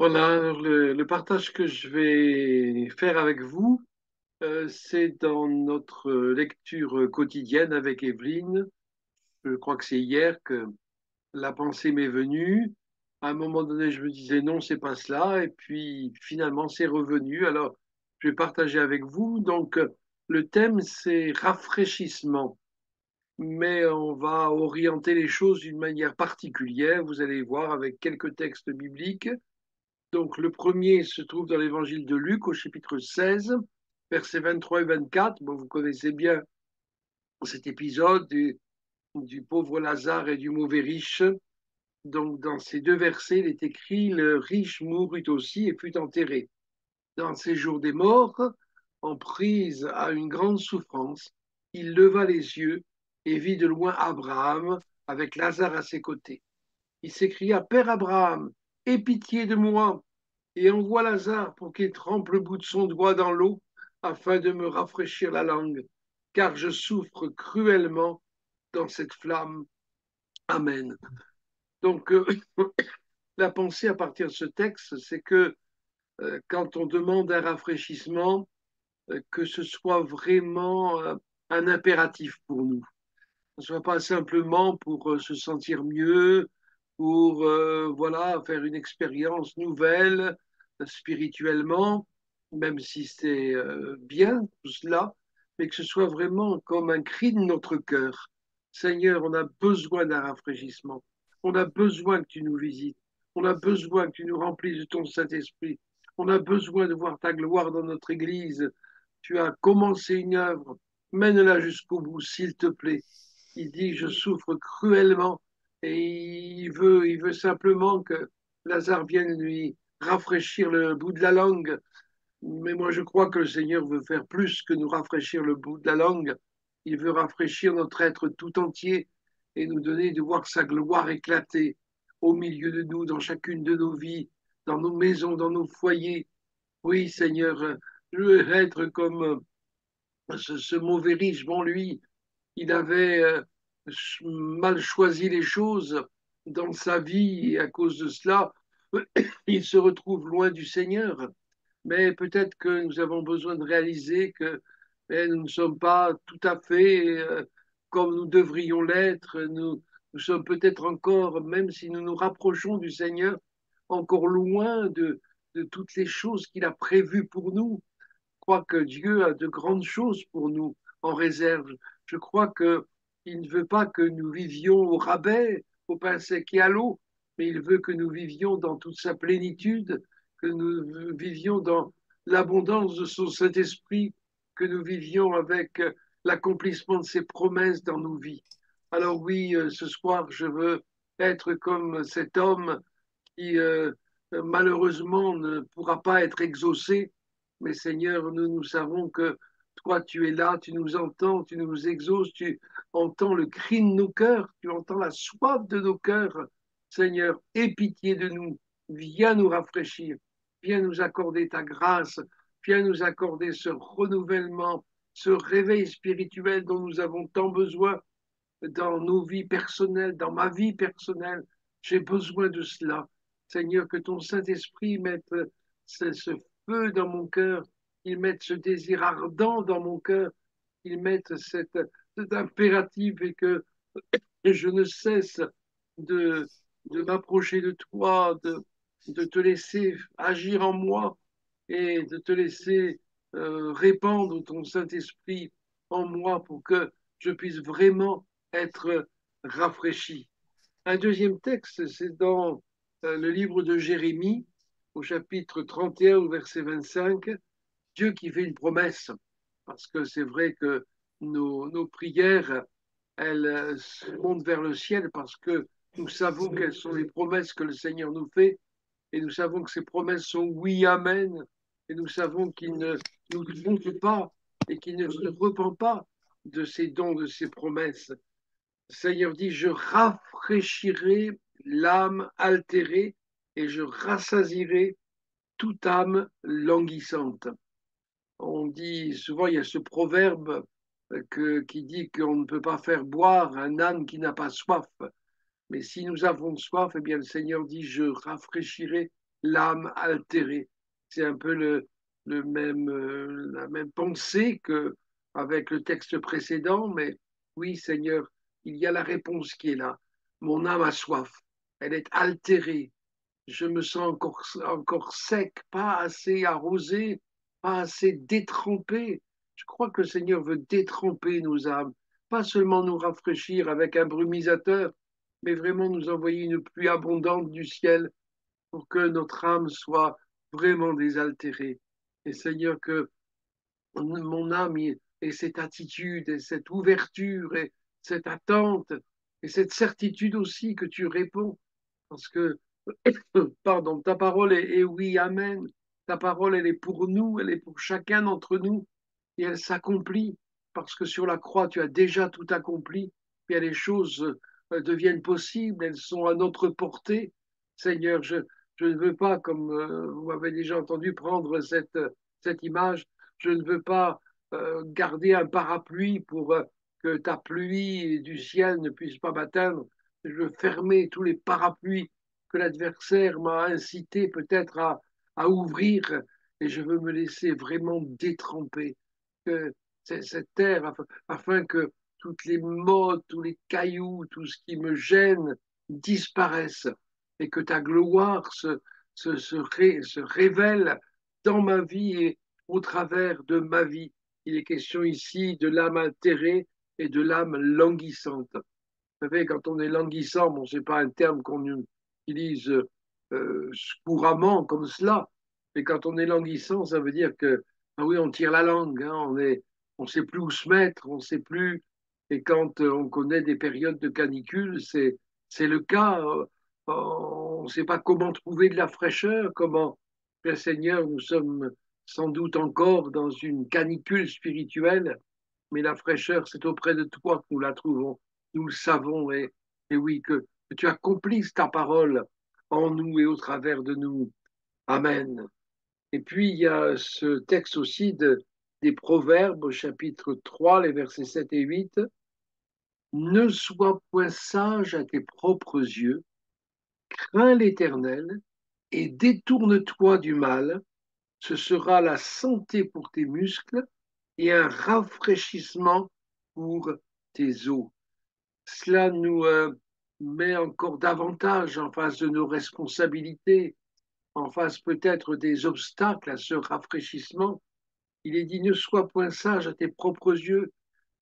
Voilà, alors le partage que je vais faire avec vous, c'est dans notre lecture quotidienne avec Evelyne. Je crois que c'est hier que la pensée m'est venue. À un moment donné, je me disais non, c'est pas cela, et puis finalement, c'est revenu. Alors, je vais partager avec vous. Donc, le thème, c'est rafraîchissement, mais on va orienter les choses d'une manière particulière. Vous allez voir avec quelques textes bibliques. Donc, le premier se trouve dans l'évangile de Luc au chapitre 16, versets 23 et 24. Bon, vous connaissez bien cet épisode du pauvre Lazare et du mauvais riche. Donc, dans ces deux versets, il est écrit: le riche mourut aussi et fut enterré. Dans ces jours des morts, en prise à une grande souffrance, il leva les yeux et vit de loin Abraham avec Lazare à ses côtés. Il s'écria: Père Abraham, aie pitié de moi et envoie Lazare pour qu'il trempe le bout de son doigt dans l'eau afin de me rafraîchir la langue, car je souffre cruellement dans cette flamme. Amen. Donc, la pensée à partir de ce texte, c'est que quand on demande un rafraîchissement, que ce soit vraiment un impératif pour nous. Ce ne soit pas simplement pour se sentir mieux, pour voilà, faire une expérience nouvelle spirituellement, même si c'est bien tout cela, mais que ce soit vraiment comme un cri de notre cœur. Seigneur, on a besoin d'un rafraîchissement. On a besoin que tu nous visites. On a besoin que tu nous remplisses de ton Saint-Esprit. On a besoin de voir ta gloire dans notre Église. Tu as commencé une œuvre. Mène-la jusqu'au bout, s'il te plaît. Il dit: je souffre cruellement, et il veut simplement que Lazare vienne lui rafraîchir le bout de la langue. Mais moi, je crois que le Seigneur veut faire plus que nous rafraîchir le bout de la langue. Il veut rafraîchir notre être tout entier et nous donner de voir sa gloire éclater au milieu de nous, dans chacune de nos vies, dans nos maisons, dans nos foyers. Oui, Seigneur, je veux être comme ce mauvais riche. Bon, lui, il avait mal choisi les choses dans sa vie et à cause de cela, il se retrouve loin du Seigneur. Mais peut-être que nous avons besoin de réaliser que nous ne sommes pas tout à fait comme nous devrions l'être. Nous sommes peut-être encore, même si nous nous rapprochons du Seigneur, encore loin de toutes les choses qu'il a prévues pour nous. Je crois que Dieu a de grandes choses pour nous en réserve. Je crois que il ne veut pas que nous vivions au rabais, au pain sec et à l'eau, mais il veut que nous vivions dans toute sa plénitude, que nous vivions dans l'abondance de son Saint-Esprit, que nous vivions avec l'accomplissement de ses promesses dans nos vies. Alors oui, ce soir, je veux être comme cet homme qui malheureusement ne pourra pas être exaucé. Mais Seigneur, nous savons que toi, tu es là, tu nous entends, tu nous exauces, tu entends le cri de nos cœurs, tu entends la soif de nos cœurs. Seigneur, aie pitié de nous, viens nous rafraîchir, viens nous accorder ta grâce, viens nous accorder ce renouvellement, ce réveil spirituel dont nous avons tant besoin dans nos vies personnelles, dans ma vie personnelle. J'ai besoin de cela. Seigneur, que ton Saint-Esprit mette ce feu dans mon cœur, qu'il mette ce désir ardent dans mon cœur, qu'il mette cet impératif et que je ne cesse de, de m'approcher de toi, de te laisser agir en moi et de te laisser répandre ton Saint-Esprit en moi pour que je puisse vraiment être rafraîchi. Un deuxième texte, c'est dans le livre de Jérémie, au chapitre 31, au verset 25, Dieu qui fait une promesse, parce que c'est vrai que nos prières, elles montent vers le ciel parce que nous savons quelles sont les promesses que le Seigneur nous fait, et nous savons que ces promesses sont oui, amen, et nous savons qu'il ne nous trompe pas et qu'il ne se repent pas de ses dons, de ses promesses. Le Seigneur dit: je rafraîchirai l'âme altérée et je rassasierai toute âme languissante. On dit souvent, il y a ce proverbe qui dit qu'on ne peut pas faire boire un âne qui n'a pas soif. Mais si nous avons soif, eh bien le Seigneur dit: je rafraîchirai l'âme altérée. C'est un peu la même pensée que avec le texte précédent, mais oui, Seigneur, il y a la réponse qui est là. Mon âme a soif, elle est altérée, je me sens encore sec, pas assez arrosé, pas assez détrempé. Je crois que le Seigneur veut détremper nos âmes, pas seulement nous rafraîchir avec un brumisateur, mais vraiment nous envoyer une pluie abondante du ciel pour que notre âme soit vraiment désaltérée. Et Seigneur, que mon âme ait cette attitude et cette ouverture et cette attente et cette certitude aussi que tu réponds. Parce que, pardon, ta parole est oui, amen. Ta parole, elle est pour nous, elle est pour chacun d'entre nous et elle s'accomplit parce que sur la croix, tu as déjà tout accompli. Puis les choses deviennent possibles, elles sont à notre portée. Seigneur, je ne veux pas, comme vous m'avez déjà entendu prendre cette image, je ne veux pas garder un parapluie pour que ta pluie du ciel ne puisse pas m'atteindre. Je veux fermer tous les parapluies que l'adversaire m'a incité peut-être à ouvrir et je veux me laisser vraiment détremper que cette terre afin que toutes les mottes, tous les cailloux, tout ce qui me gêne disparaissent et que ta gloire se révèle dans ma vie et au travers de ma vie. Il est question ici de l'âme altérée et de l'âme languissante. Vous savez, quand on est languissant, bon, ce n'est pas un terme qu'on utilise couramment comme cela, mais quand on est languissant, ça veut dire que, ah oui, on tire la langue, hein, on sait plus où se mettre, on sait plus. Et quand on connaît des périodes de canicule, c'est le cas. On ne sait pas comment trouver de la fraîcheur, comment, Père Seigneur, nous sommes sans doute encore dans une canicule spirituelle mais la fraîcheur, c'est auprès de toi que nous la trouvons. Nous le savons, et oui, que tu accomplisses ta parole en nous et au travers de nous. Amen. Et puis, il y a ce texte aussi des Proverbes, au chapitre 3, les versets 7 et 8. Ne sois point sage à tes propres yeux, crains l'Éternel et détourne-toi du mal. Ce sera la santé pour tes muscles et un rafraîchissement pour tes os. Cela nous met encore davantage en face de nos responsabilités, en face peut-être des obstacles à ce rafraîchissement. Il est dit, ne sois point sage à tes propres yeux,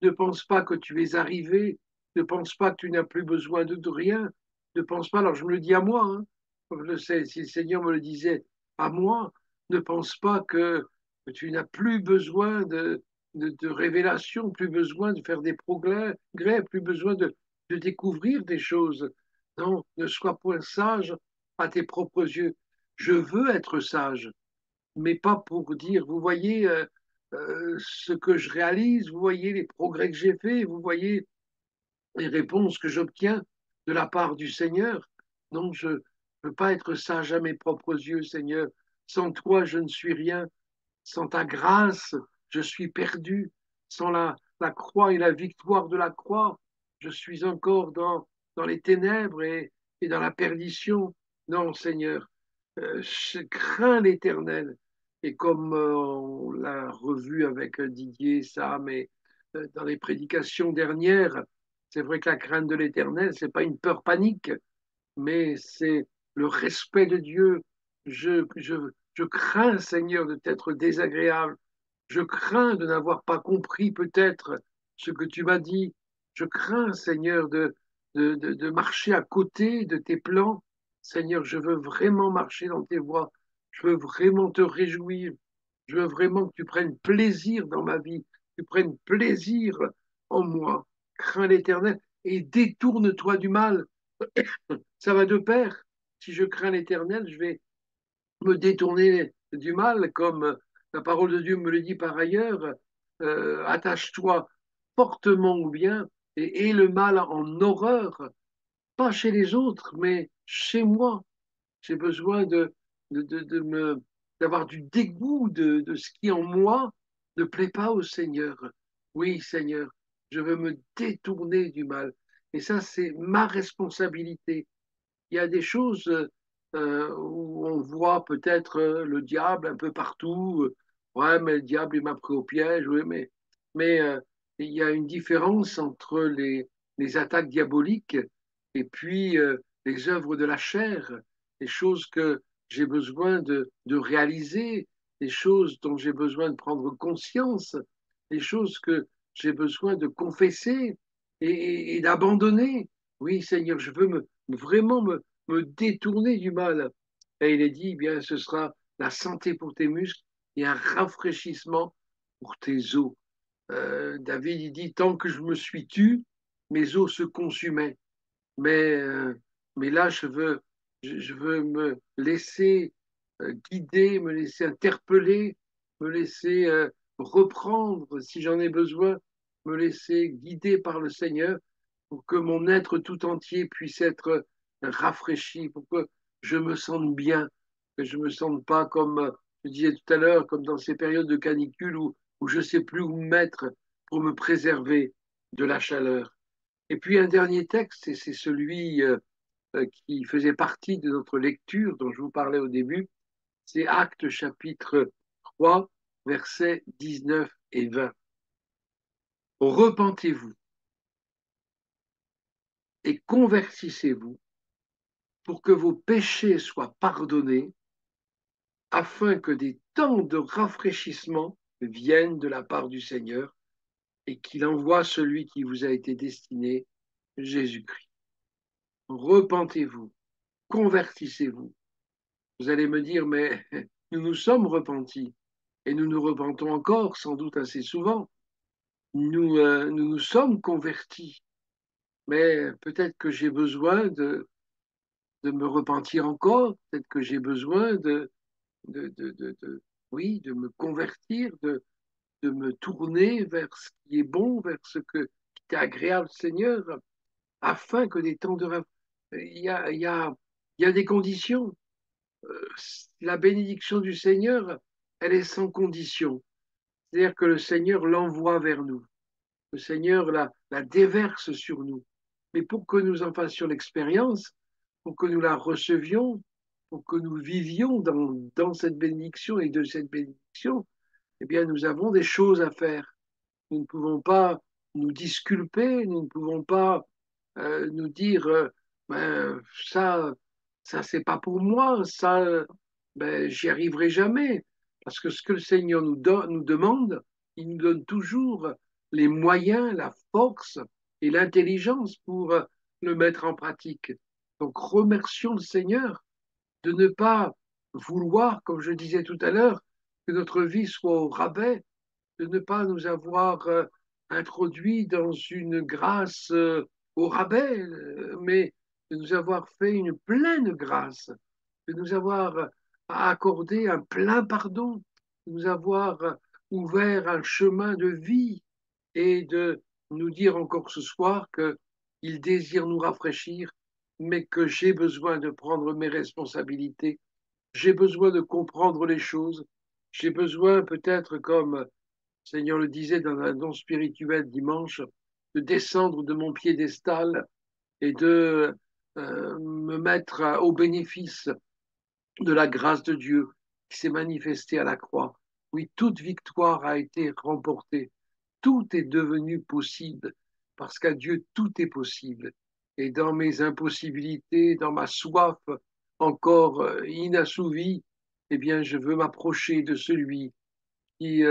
ne pense pas que tu es arrivé, ne pense pas que tu n'as plus besoin de rien, ne pense pas, alors je me le dis à moi, hein, comme je le sais, si le Seigneur me le disait à moi, ne pense pas que tu n'as plus besoin de révélation, plus besoin de faire des progrès, plus besoin de découvrir des choses. Non, ne sois point sage à tes propres yeux. Je veux être sage, mais pas pour dire, vous voyez ce que je réalise, vous voyez les progrès que j'ai faits, vous voyez les réponses que j'obtiens de la part du Seigneur. Non, je ne veux pas être sage à mes propres yeux, Seigneur. Sans toi, je ne suis rien. Sans ta grâce, je suis perdu. Sans la croix et la victoire de la croix, je suis encore dans les ténèbres et dans la perdition. Non, Seigneur, je crains l'Éternel. Et comme on l'a revu avec Didier, Sam, et dans les prédications dernières, c'est vrai que la crainte de l'Éternel, c'est pas une peur panique, mais c'est le respect de Dieu. Je crains, Seigneur, de t'être désagréable. Je crains de n'avoir pas compris peut-être ce que tu m'as dit. Je crains, Seigneur, de marcher à côté de tes plans. Seigneur, je veux vraiment marcher dans tes voies. Je veux vraiment te réjouir. Je veux vraiment que tu prennes plaisir dans ma vie, que tu prennes plaisir en moi. Crains l'Éternel et détourne-toi du mal. Ça va de pair. Si je crains l'Éternel, je vais me détourner du mal, comme la parole de Dieu me le dit par ailleurs. Attache-toi fortement au bien et le mal en horreur, pas chez les autres, mais chez moi. J'ai besoin de me, d'avoir du dégoût de ce qui en moi ne plaît pas au Seigneur. Oui, Seigneur, je veux me détourner du mal. Et ça, c'est ma responsabilité. Il y a des choses où on voit peut-être le diable un peu partout. Ouais, mais le diable, il m'a pris au piège. Oui, mais il y a une différence entre les attaques diaboliques et puis les œuvres de la chair, les choses que j'ai besoin de réaliser, les choses dont j'ai besoin de prendre conscience, les choses que j'ai besoin de confesser et d'abandonner. Oui, Seigneur, je veux vraiment me détourner du mal. Et il est dit, eh bien, ce sera la santé pour tes muscles et un rafraîchissement pour tes os. David, il dit, tant que je me suis tu, mes os se consumaient. Mais, euh, mais là, je veux me laisser guider, me laisser interpeller, me laisser reprendre si j'en ai besoin, me laisser guider par le Seigneur pour que mon être tout entier puisse être rafraîchi, pour que je me sente bien, que je ne me sente pas comme je disais tout à l'heure, comme dans ces périodes de canicule où je ne sais plus où me mettre pour me préserver de la chaleur. Et puis un dernier texte, et c'est celui qui faisait partie de notre lecture dont je vous parlais au début, c'est Actes chapitre 3, versets 19 et 20. Repentez-vous et convertissez-vous pour que vos péchés soient pardonnés, afin que des temps de rafraîchissement viennent de la part du Seigneur et qu'il envoie celui qui vous a été destiné, Jésus-Christ. Repentez-vous, convertissez-vous. Vous allez me dire, mais nous nous sommes repentis et nous nous repentons encore, sans doute assez souvent. Nous nous sommes convertis, mais peut-être que j'ai besoin de me repentir encore, peut-être que j'ai besoin oui, de me convertir, de me tourner vers ce qui est bon, vers qui est agréable, Seigneur, afin que des temps de... Il y a des conditions. La bénédiction du Seigneur, elle est sans condition. C'est-à-dire que le Seigneur l'envoie vers nous. Le Seigneur la déverse sur nous. Mais pour que nous en fassions l'expérience, pour que nous la recevions, pour que nous vivions dans cette bénédiction et de cette bénédiction, eh bien, nous avons des choses à faire. Nous ne pouvons pas nous disculper, nous ne pouvons pas nous dire ben, ça, ça c'est pas pour moi, ça, ben, j'y arriverai jamais. Parce que ce que le Seigneur nous demande, il nous donne toujours les moyens, la force et l'intelligence pour le mettre en pratique. Donc remercions le Seigneur de ne pas vouloir, comme je disais tout à l'heure, que notre vie soit au rabais, de ne pas nous avoir introduits dans une grâce au rabais, mais de nous avoir fait une pleine grâce, de nous avoir accordé un plein pardon, de nous avoir ouvert un chemin de vie et de nous dire encore ce soir qu'il désire nous rafraîchir, mais que j'ai besoin de prendre mes responsabilités, j'ai besoin de comprendre les choses, j'ai besoin peut-être comme Seigneur le disait dans un don spirituel dimanche, de descendre de mon piédestal et de me mettre au bénéfice de la grâce de Dieu qui s'est manifestée à la croix. Oui, toute victoire a été remportée. Tout est devenu possible parce qu'à Dieu, tout est possible. Et dans mes impossibilités, dans ma soif encore inassouvie, eh bien, je veux m'approcher de celui qui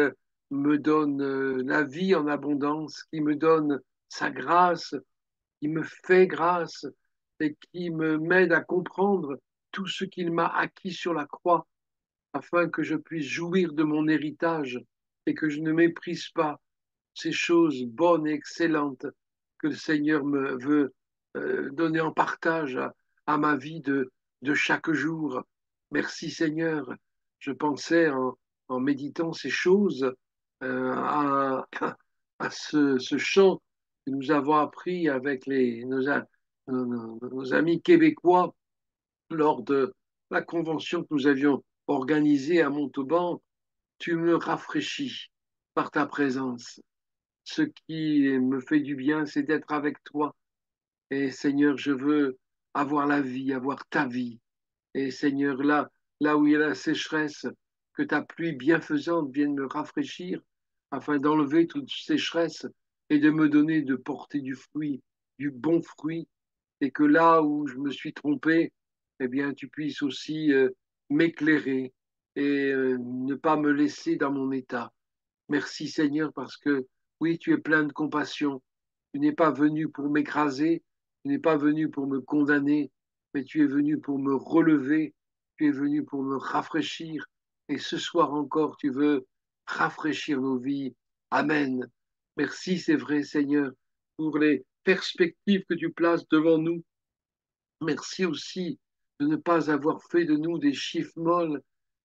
me donne la vie en abondance, qui me donne sa grâce, qui me fait grâce et qui me m'aide à comprendre tout ce qu'il m'a acquis sur la croix, afin que je puisse jouir de mon héritage et que je ne méprise pas ces choses bonnes et excellentes que le Seigneur me veut donner en partage à ma vie de chaque jour. Merci Seigneur. Je pensais en méditant ces choses à ce chant que nous avons appris avec nos amis québécois lors de la convention que nous avions organisée à Montauban. Tu me rafraîchis par ta présence. Ce qui me fait du bien, c'est d'être avec toi. Et Seigneur, je veux avoir la vie, avoir ta vie. Et Seigneur, là où il y a la sécheresse, que ta pluie bienfaisante vienne me rafraîchir afin d'enlever toute sécheresse et de me donner de porter du fruit, du bon fruit, et que là où je me suis trompé, eh bien, tu puisses aussi m'éclairer et ne pas me laisser dans mon état. Merci Seigneur parce que oui, tu es plein de compassion. Tu n'es pas venu pour m'écraser, tu n'es pas venu pour me condamner, mais tu es venu pour me relever, tu es venu pour me rafraîchir. Et ce soir encore, tu veux rafraîchir nos vies. Amen. Merci, c'est vrai Seigneur, pour les perspectives que tu places devant nous. Merci aussi de ne pas avoir fait de nous des chiffres molles,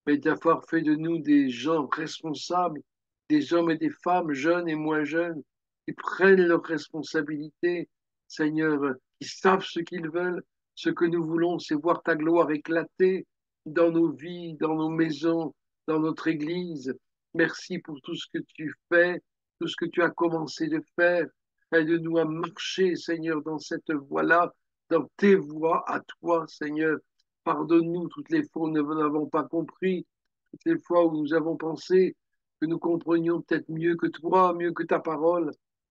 mais d'avoir fait de nous des gens responsables, des hommes et des femmes, jeunes et moins jeunes, qui prennent leurs responsabilités, Seigneur, qui savent ce qu'ils veulent. Ce que nous voulons, c'est voir ta gloire éclater dans nos vies, dans nos maisons, dans notre Église. Merci pour tout ce que tu fais, tout ce que tu as commencé de faire. Aide-nous à marcher, Seigneur, dans cette voie-là dans tes voies à toi, Seigneur. Pardonne-nous toutes les fois où nous n'avons pas compris, toutes les fois où nous avons pensé que nous comprenions peut-être mieux que toi, mieux que ta parole.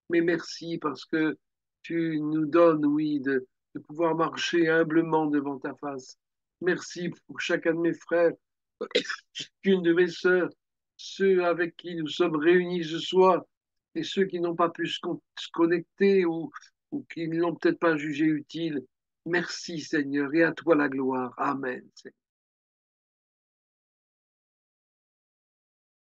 Mais merci parce que tu nous donnes, oui, de pouvoir marcher humblement devant ta face. Merci pour chacun de mes frères, chacune de mes sœurs, ceux avec qui nous sommes réunis ce soir et ceux qui n'ont pas pu se connecter ou qui ne l'ont peut-être pas jugé utile. Merci Seigneur et à toi la gloire. Amen.